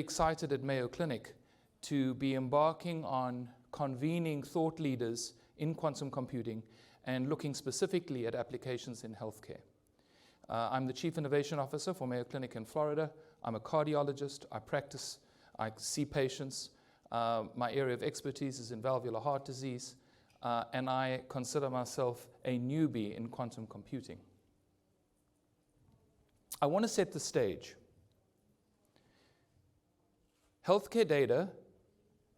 excited at Mayo Clinic to be embarking on convening thought leaders in quantum computing and looking specifically at applications in healthcare. I'm the Chief Innovation Officer for Mayo Clinic in Florida. I'm a cardiologist. I practice, I see patients. My area of expertise is in valvular heart disease, and I consider myself a newbie in quantum computing. I want to set the stage. Healthcare data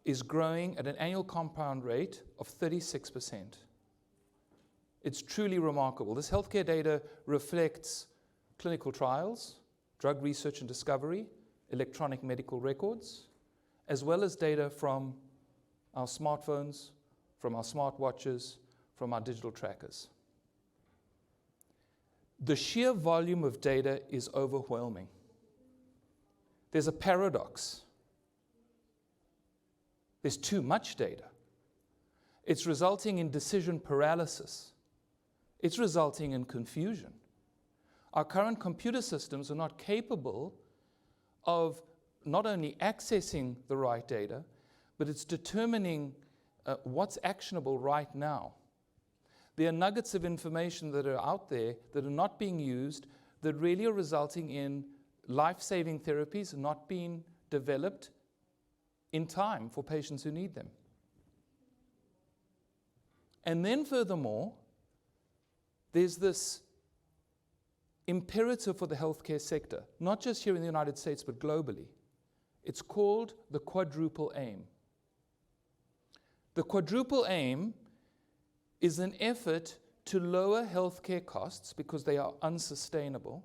is growing at an annual compound rate of 36%. It's truly remarkable. This healthcare data reflects clinical trials, drug research and discovery, electronic medical records, as well as data from our smartphones, from our smartwatches, from our digital trackers. The sheer volume of data is overwhelming. There's a paradox. There's too much data. It's resulting in decision paralysis. It's resulting in confusion. Our current computer systems are not capable of not only accessing the right data, but it's determining what's actionable right now. There are nuggets of information that are out there that are not being used, that really are resulting in life-saving therapies not being developed in time for patients who need them. And then furthermore, there's this imperative for the healthcare sector, not just here in the United States, but globally. It's called the quadruple aim. The quadruple aim is an effort to lower healthcare costs because they are unsustainable,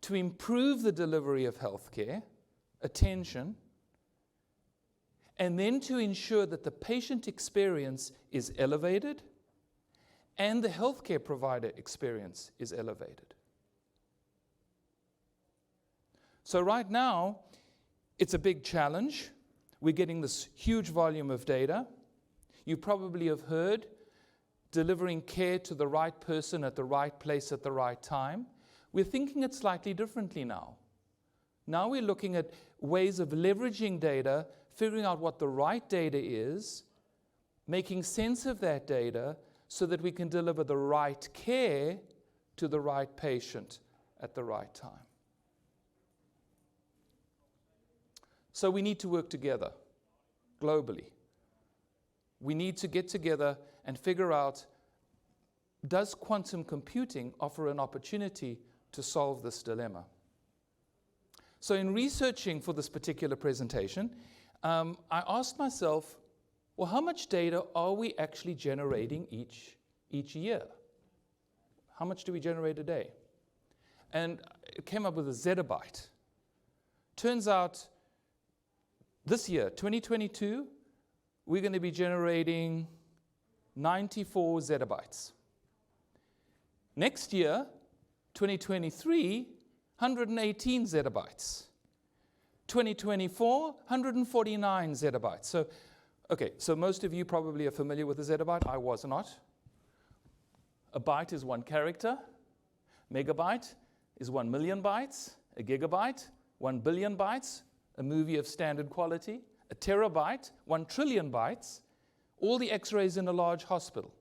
to improve the delivery of healthcare, attention, and then to ensure that the patient experience is elevated and the healthcare provider experience is elevated. So right now, it's a big challenge. We're getting this huge volume of data. You probably have heard delivering care to the right person at the right place at the right time. We're thinking it slightly differently now. Now we're looking at ways of leveraging data, figuring out what the right data is, making sense of that data so that we can deliver the right care to the right patient at the right time. So we need to work together globally. We need to get together and figure out, does quantum computing offer an opportunity to solve this dilemma? So in researching for this particular presentation, I asked myself, well, how much data are we actually generating each year? How much do we generate a day? And it came up with a zettabyte. Turns out this year, 2022, we're going to be generating 94 zettabytes. Next year, 2023, 118 zettabytes. 2024, 149 zettabytes. So, okay, so most of you probably are familiar with a zettabyte. I was not. A byte is 1 character. Megabyte is 1 million bytes. A gigabyte, 1 billion bytes. A movie of standard quality. A terabyte, 1 trillion bytes. All the x-rays in a large hospital.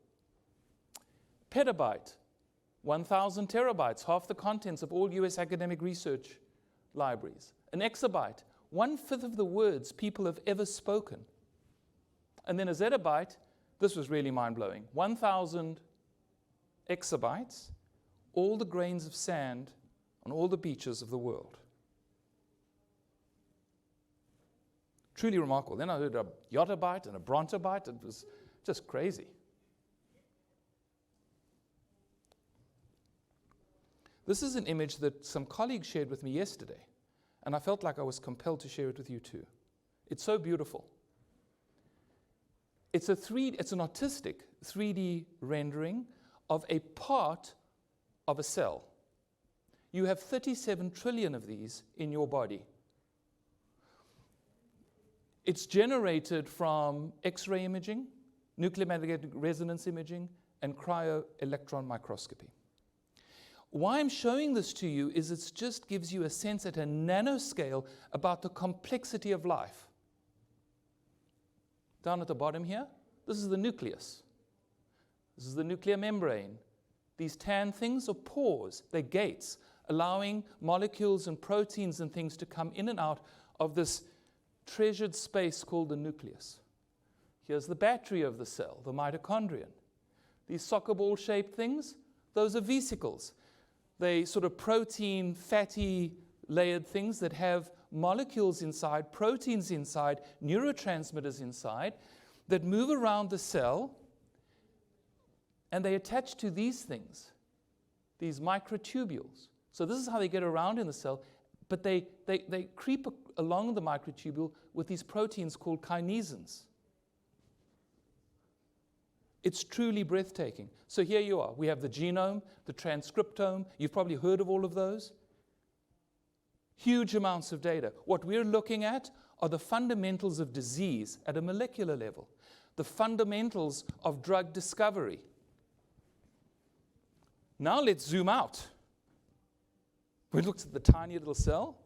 Petabyte, 1,000 terabytes, half the contents of all US academic research libraries. An exabyte, 1/5 of the words people have ever spoken. And then a zettabyte, this was really mind-blowing, 1,000 exabytes, all the grains of sand on all the beaches of the world. Truly remarkable. Then I heard a yottabyte and a brontobyte. It was just crazy. This is an image that some colleagues shared with me yesterday, and I felt like I was compelled to share it with you too. It's so beautiful. It's an artistic 3D rendering of a part of a cell. You have 37 trillion of these in your body. It's generated from X-ray imaging, nuclear magnetic resonance imaging, and cryo-electron microscopy. Why I'm showing this to you is it just gives you a sense at a nanoscale about the complexity of life. Down at the bottom here, this is the nucleus. This is the nuclear membrane. These tan things are pores, they're gates, allowing molecules and proteins and things to come in and out of this treasured space called the nucleus. Here's the battery of the cell, the mitochondrion. These soccer ball-shaped things, those are vesicles. They sort of protein, fatty, layered things that have molecules inside, proteins inside, neurotransmitters inside, that move around the cell, and they attach to these things, these microtubules. So this is how they get around in the cell, but they creep along the microtubule with these proteins called kinesins. It's truly breathtaking. So here you are. We have the genome, the transcriptome. You've probably heard of all of those. Huge amounts of data. What we're looking at are the fundamentals of disease at a molecular level, the fundamentals of drug discovery. Now let's zoom out. We looked at the tiny little cell.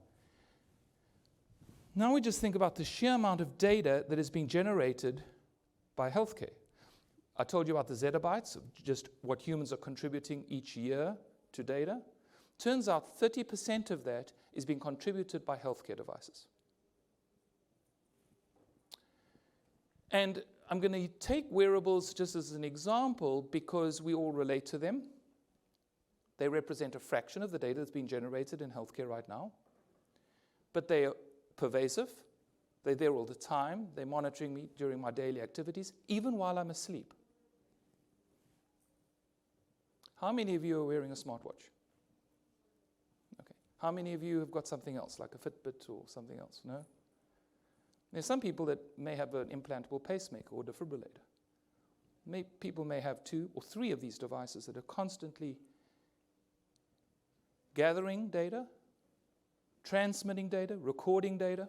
Now we just think about the sheer amount of data that is being generated by healthcare. I told you about the zettabytes, of just what humans are contributing each year to data. Turns out 30% of that is being contributed by healthcare devices. And I'm going to take wearables just as an example because we all relate to them. They represent a fraction of the data that's being generated in healthcare right now. But they are pervasive. They're there all the time. They're monitoring me during my daily activities, even while I'm asleep. How many of you are wearing a smartwatch? Okay. How many of you have got something else, like a Fitbit or something else? No? There's some people that may have an implantable pacemaker or defibrillator. People may have 2 or 3 of these devices that are constantly gathering data, transmitting data, recording data.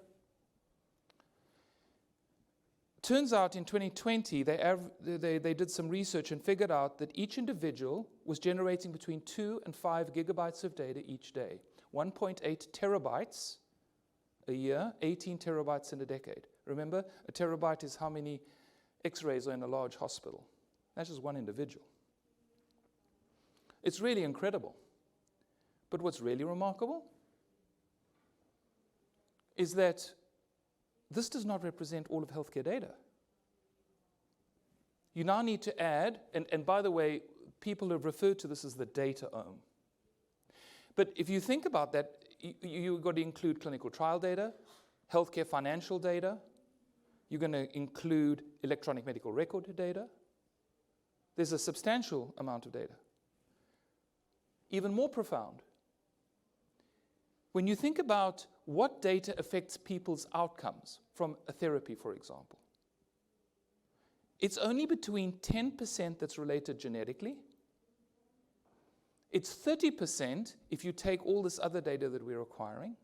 Turns out in 2020, they did some research and figured out that each individual was generating between 2 and 5 gigabytes of data each day. 1.8 terabytes a year, 18 terabytes in a decade. Remember, a terabyte is how many x-rays are in a large hospital. That's just one individual. It's really incredible. But what's really remarkable is that this does not represent all of healthcare data. You now need to add, and by the way, people have referred to this as the data-ome. But if you think about that, you've got to include clinical trial data, healthcare financial data. You're going to include electronic medical record data. There's a substantial amount of data. Even more profound. When you think about what data affects people's outcomes from a therapy, for example, it's only between 10% that's related genetically. It's 30% if you take all this other data that we're acquiring,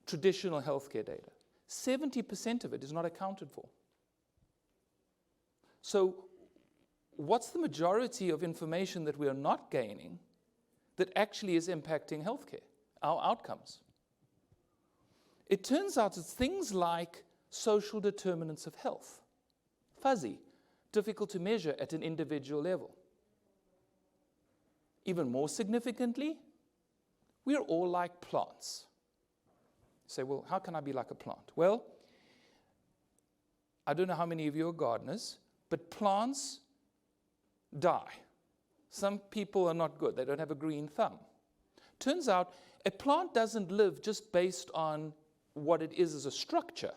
traditional healthcare data. 70% of it is not accounted for. So what's the majority of information that we are not gaining that actually is impacting healthcare, our outcomes? It turns out it's things like social determinants of health. Fuzzy, difficult to measure at an individual level. Even more significantly, we're all like plants. You say, well, how can I be like a plant? Well, I don't know how many of you are gardeners, but plants die. Some people are not good. They don't have a green thumb. Turns out a plant doesn't live just based on what it is as a structure.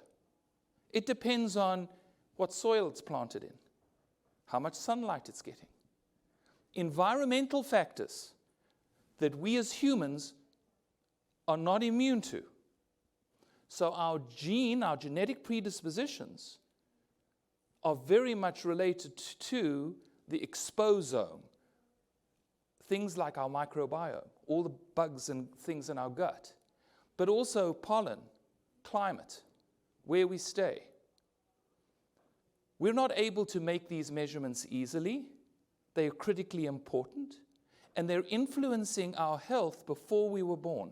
It depends on what soil it's planted in, how much sunlight it's getting. Environmental factors that we as humans are not immune to. So our genetic predispositions are very much related to the exposome. Things like our microbiome, all the bugs and things in our gut, but also pollen, climate, where we stay. We're not able to make these measurements easily. They are critically important. and they're influencing our health before we were born.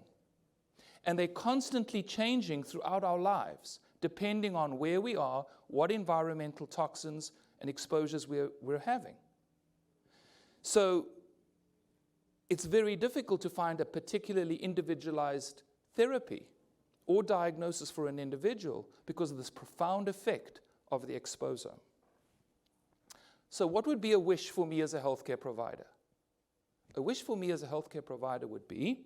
And they're constantly changing throughout our lives, depending on where we are, what environmental toxins and exposures we're having. So it's very difficult to find a particularly individualized therapy or diagnosis for an individual because of this profound effect of the exposure. So what would be a wish for me as a healthcare provider? A wish for me as a healthcare provider would be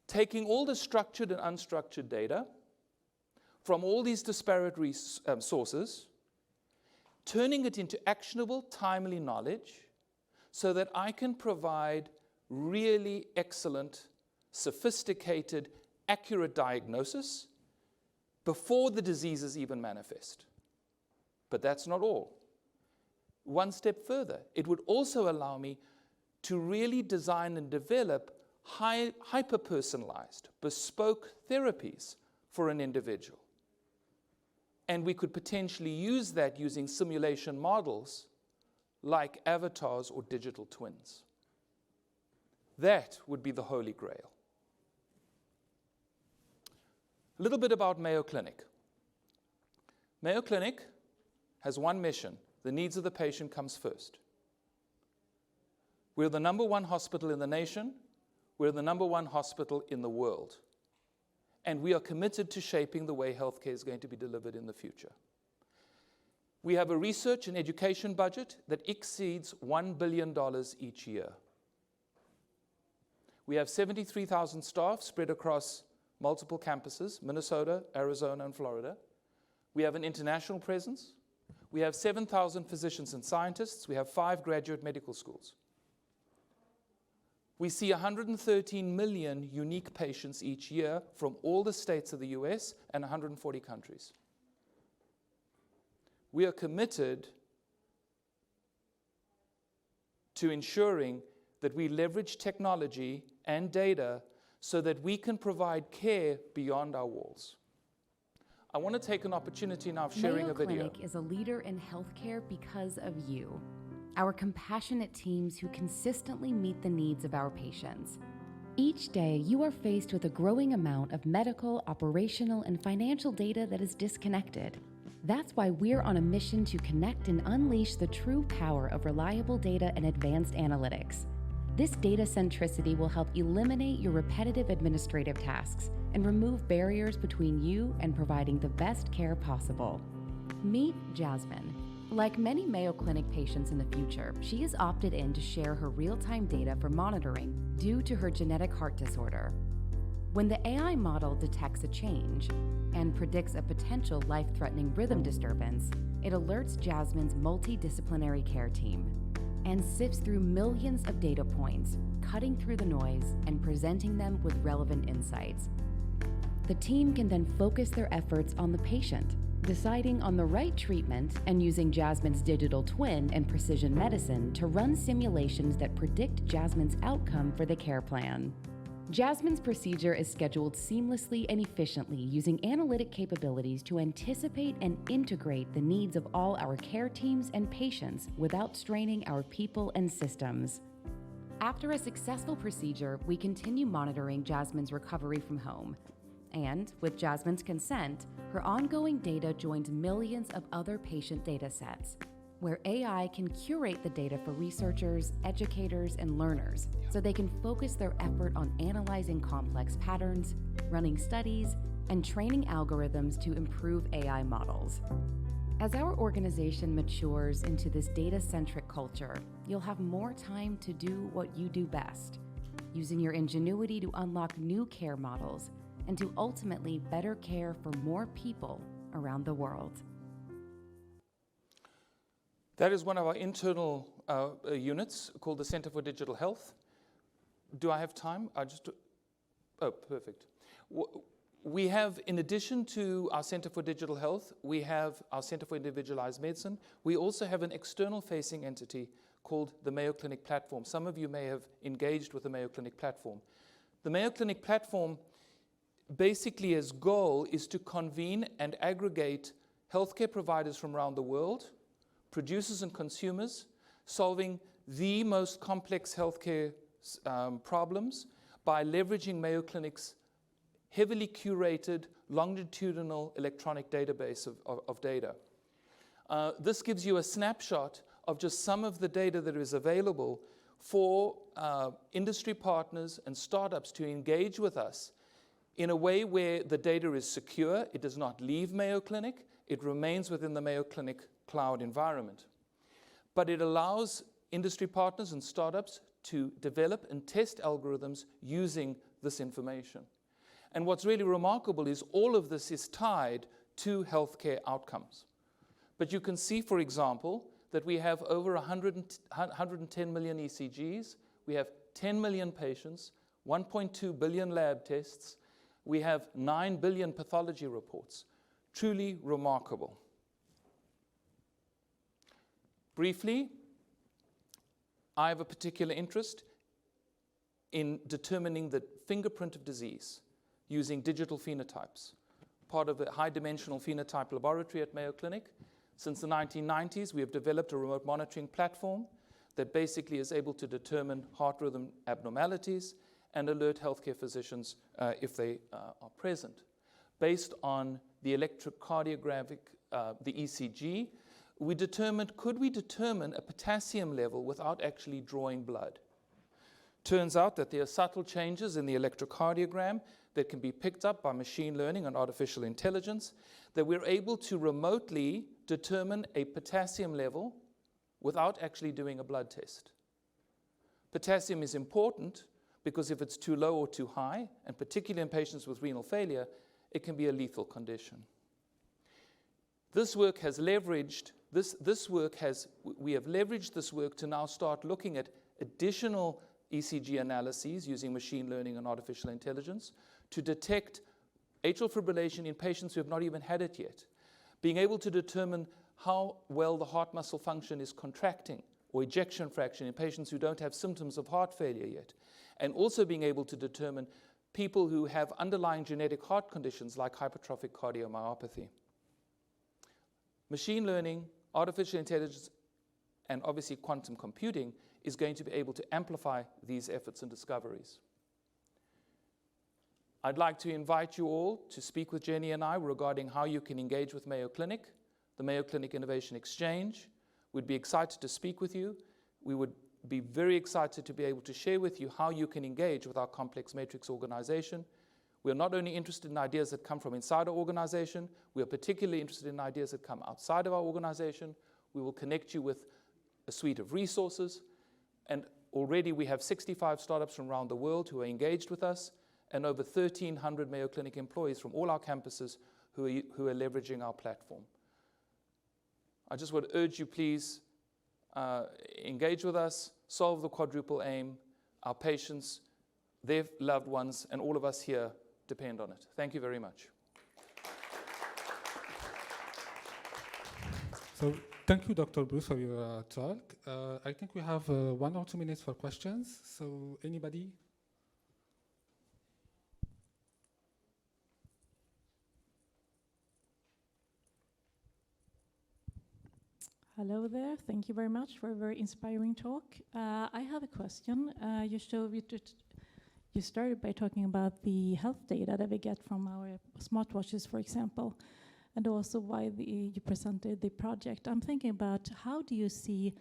taking all the structured and unstructured data from all these disparate sources, turning it into actionable, timely knowledge so that I can provide really excellent, sophisticated, accurate diagnosis before the diseases even manifest. But that's not all. One step further, it would also allow me to really design and develop hyper-personalized, bespoke therapies for an individual. And we could potentially use that using simulation models like avatars or digital twins. That would be the Holy Grail. A little bit about Mayo Clinic. Mayo Clinic has one mission. The needs of the patient comes first. We're the #1 hospital in the nation. We're the #1 hospital in the world. And we are committed to shaping the way healthcare is going to be delivered in the future. We have a research and education budget that exceeds $1 billion each year. We have 73,000 staff spread across multiple campuses, Minnesota, Arizona, and Florida. We have an international presence. We have 7,000 physicians and scientists. We have 5 graduate medical schools. We see 113 million unique patients each year from all the states of the US and 140 countries. We are committed to ensuring that we leverage technology and data so that we can provide care beyond our walls. I want to take an opportunity now of sharing a video. Mayo Clinic is a leader in healthcare because of you. Our compassionate teams who consistently meet the needs of our patients. Each day, you are faced with a growing amount of medical, operational, and financial data that is disconnected. That's why we're on a mission to connect and unleash the true power of reliable data and advanced analytics. This data centricity will help eliminate your repetitive administrative tasks and remove barriers between you and providing the best care possible. Meet Jasmine. Like many Mayo Clinic patients in the future, she has opted in to share her real-time data for monitoring due to her genetic heart disorder. When the AI model detects a change and predicts a potential life-threatening rhythm disturbance, it alerts Jasmine's multidisciplinary care team and sifts through millions of data points, cutting through the noise and presenting them with relevant insights. The team can then focus their efforts on the patient, deciding on the right treatment and using Jasmine's digital twin and precision medicine to run simulations that predict Jasmine's outcome for the care plan. Jasmine's procedure is scheduled seamlessly and efficiently using analytic capabilities to anticipate and integrate the needs of all our care teams and patients without straining our people and systems. After a successful procedure, we continue monitoring Jasmine's recovery from home. And, with Jasmine's consent, her ongoing data joins millions of other patient data sets, where AI can curate the data for researchers, educators, and learners so they can focus their effort on analyzing complex patterns, running studies, and training algorithms to improve AI models. As our organization matures into this data-centric culture, you'll have more time to do what you do best, using your ingenuity to unlock new care models and to ultimately better care for more people around the world. That is one of our internal units called the Center for Digital Health. Do I have time? Oh, perfect. We have, in addition to our Center for Digital Health, we have our Center for Individualized Medicine. We also have an external-facing entity called the Mayo Clinic Platform. Some of you may have engaged with the Mayo Clinic Platform. The Mayo Clinic Platform, basically its goal is to convene and aggregate healthcare providers from around the world, producers and consumers, solving the most complex healthcare problems by leveraging Mayo Clinic's heavily curated longitudinal electronic database of data. This gives you a snapshot of just some of the data that is available for industry partners and startups to engage with us in a way where the data is secure. It does not leave Mayo Clinic. It remains within the Mayo Clinic cloud environment. But it allows industry partners and startups to develop and test algorithms using this information. And what's really remarkable is all of this is tied to healthcare outcomes. But you can see, for example, that we have over 110 million ECGs, we have 10 million patients, 1.2 billion lab tests, we have 9 billion pathology reports. Truly remarkable. Briefly, I have a particular interest in determining the fingerprint of disease using digital phenotypes, part of a high-dimensional phenotype laboratory at Mayo Clinic. Since the 1990s, we have developed a remote monitoring platform that basically is able to determine heart rhythm abnormalities and alert healthcare physicians if they are present. Based on the electrocardiographic, the ECG, we determined, could we determine a potassium level without actually drawing blood? Turns out that there are subtle changes in the electrocardiogram that can be picked up by machine learning and artificial intelligence, that we're able to remotely determine a potassium level without actually doing a blood test. Potassium is important because if it's too low or too high, and particularly in patients with renal failure, it can be a lethal condition. This work has leveraged, we have leveraged this work to now start looking at additional ECG analyses using machine learning and artificial intelligence to detect atrial fibrillation in patients who have not even had it yet. Being able to determine how well the heart muscle function is contracting or ejection fraction in patients who don't have symptoms of heart failure yet. And also being able to determine people who have underlying genetic heart conditions like hypertrophic cardiomyopathy. Machine learning, artificial intelligence, and obviously quantum computing is going to be able to amplify these efforts and discoveries. I'd like to invite you all to speak with Jenny and I regarding how you can engage with Mayo Clinic, the Mayo Clinic Innovation Exchange. We'd be excited to speak with you. We would be very excited to be able to share with you how you can engage with our complex matrix organization. We're not only interested in ideas that come from inside our organization, we are particularly interested in ideas that come outside of our organization. We will connect you with a suite of resources, and already we have 65 startups from around the world who are engaged with us, and over 1,300 Mayo Clinic employees from all our campuses who are leveraging our platform. I just would urge you, please, engage with us, solve the quadruple aim. Our patients, their loved ones, and all of us here depend on it. Thank you very much. So thank you, Dr. Bruce, for your talk. I think we have 1 or 2 minutes for questions. So anybody? Hello there. Thank you very much for a very inspiring talk. I have a question. You started by talking about the health data that we get from our smartwatches, for example, and also why you presented the project. I'm thinking about how do you see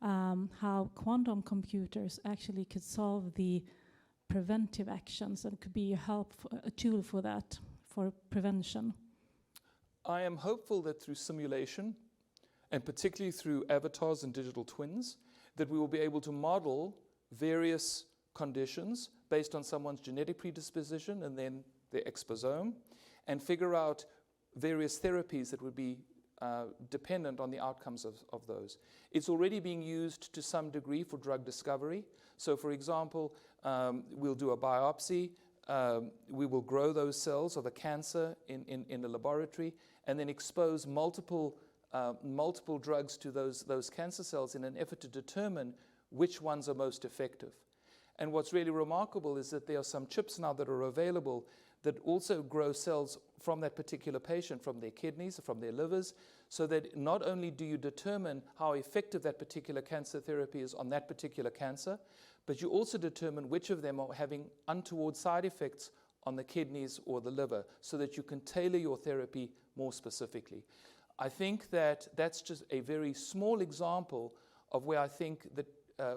how quantum computers actually could solve the preventive actions and could be a tool for that, for prevention? I am hopeful that through simulation, and particularly through avatars and digital twins, that we will be able to model various conditions based on someone's genetic predisposition and then their exposome, and figure out various therapies that would be dependent on the outcomes of those. It's already being used to some degree for drug discovery. So for example, we'll do a biopsy, we will grow those cells of a cancer in the laboratory, and then expose multiple drugs to those cancer cells in an effort to determine which ones are most effective. And what's really remarkable is that there are some chips now that are available that also grow cells from that particular patient, from their kidneys, from their livers, so that not only do you determine how effective that particular cancer therapy is on that particular cancer, but you also determine which of them are having untoward side effects on the kidneys or the liver, so that you can tailor your therapy more specifically. I think that that's just a very small example of where I think that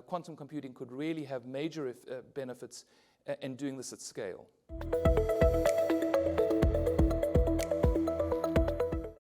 quantum computing could really have major benefits in doing this at scale.